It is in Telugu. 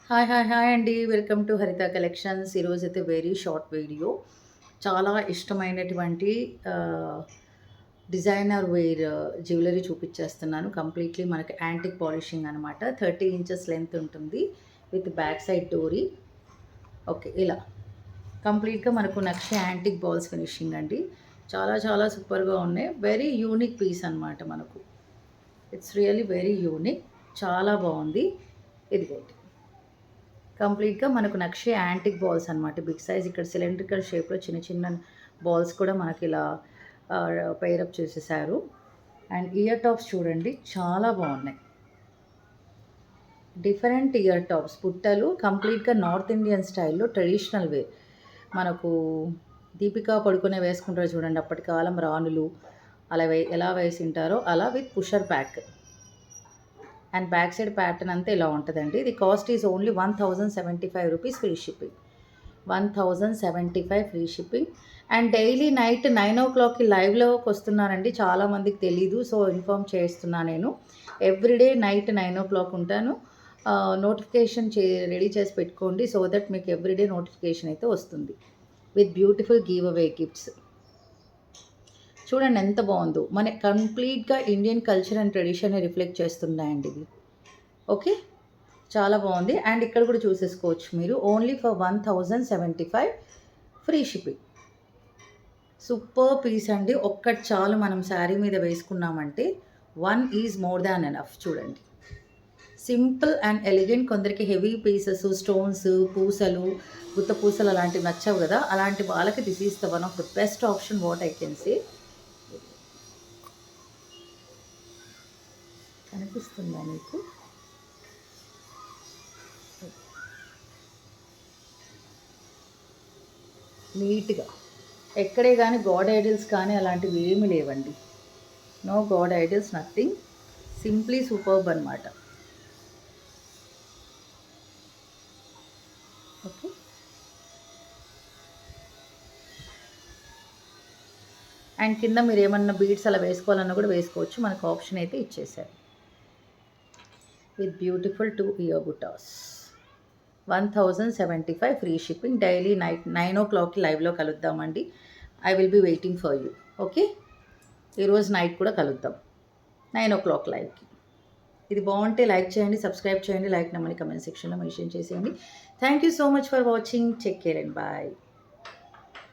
హాయ్ అండి. Welcome to Haritha collections. ఈరోజైతే వెరీ షార్ట్ వీడియో. చాలా ఇష్టమైనటువంటి ఆహ్, డిజైనర్ వేర్ జ్యువెలరీ చూపిచ్చేస్తున్నాను. కంప్లీట్‌లీ మనకి యాంటిక్ పాలిషింగ్ అనమాట. 30 ఇంచెస్ లెంత్ ఉంటుంది. విత్ బ్యాక్ సైడ్ డోరీ. ఓకే. ఇలా కంప్లీట్‌గా మనకు నక్షి యాంటిక్ బాల్స్ ఫినిషింగ్ అండి. చాలా చాలా సూపర్‌గా ఉన్నాయి. వెరీ యూనిక్ పీస్ అనమాట మనకు. It's really very unique. చాలా బావుంది. ఇదిగోండి. కంప్లీట్‌గా మనకు నక్షి యాంటిక్ బాల్స్ అనమాట. బిగ్ సైజ్ ఇక్కడ సిలిండ్రికల్ షేప్‌లో చిన్న చిన్న బాల్స్ కూడా మనకిలా పెయిరప్ చేసేసారు. అండ్ ఇయర్ టాప్స్ చూడండి చాలా బావున్నాయి. డిఫరెంట్ ఇయర్ టాప్స్ బుట్టలు కంప్లీట్‌గా నార్త్ ఇండియన్ స్టైల్‌లో ట్రెడిషనల్ వే. మనకు దీపికా పడుకునే వేసుకుంటారు చూడండి అప్పటి కాలం రాణులు. అలా ఎలా వేసింటారో అలా with pusher back. And back side pattern అంతా ఇలా ఉంటుందండి. ఇది cost is only 1075 rupees free shipping. 1075 free shipping. And daily night 9:00కి లైవ్లోకి వస్తున్నానండి. చాలామందికి తెలీదు. సో ఇన్ఫామ్ చేస్తున్నా నేను. ఎవ్రీడే నైట్ 9:00 ఉంటాను. నోటిఫికేషన్ రెడీ చేసి పెట్టుకోండి. సో దట్ మీకు ఎవ్రీడే నోటిఫికేషన్ అయితే వస్తుంది. With beautiful giveaway gifts. చూడండి ఎంత బాగుందో. మన కంప్లీట్‌గా ఇండియన్ కల్చర్ అండ్ ట్రెడిషన్‌ని రిఫ్లెక్ట్ చేస్తున్నాయండి ఇవి. ఓకే. చాలా బాగుంది. అండ్ ఇక్కడ కూడా చూసేసుకోవచ్చు మీరు. Only for 1075 free shipping. Super piece అండి. ఒక్కటి చాలు మనం శారీ మీద వేసుకున్నామంటే 1 ఈజ్ మోర్ దాన్ ఎనఫ్. చూడండి. Simple and elegant. కొందరికి హెవీ పీసెస్, స్టోన్స్, పూసలు, గుత్త పూసలు అలాంటివి నచ్చవు కదా! అలాంటి వాళ్ళకి this is the one of the best option what I can say. కనిపిస్తుందా మీకు? నీట్‌గా. ఎక్కడే గానీ గాడ్ ఐడిల్స్ కానీ అలాంటివి ఏమీ లేవండి. No god idols, nothing. Simply superb అనమాట. ఓకే. అండ్ కింద మీరేమన్నా బీడ్స్ అలా వేసుకోవాలన్నా కూడా వేసుకోవచ్చు. మనకు ఆప్షన్ అయితే ఇచ్చేసారు. విత్ బ్యూటిఫుల్ 2 ఇయర్ బుటాస్. 1075 ఫ్రీ షిప్పింగ్. డైలీ నైట్ 9:00కి లైవ్లో కలుద్దామండి. I will be waiting for you. Okay. ఈరోజు నైట్ కూడా కలుద్దాం 9:00 లైవ్కి. ఇది బాగుంటే లైక్ చేయండి, సబ్స్క్రైబ్ చేయండి. లైక్ నెంబర్ని కమెంట్ సెక్షన్లో మెన్షన్ చేసేయండి. Thank you so much for watching. Take care and bye.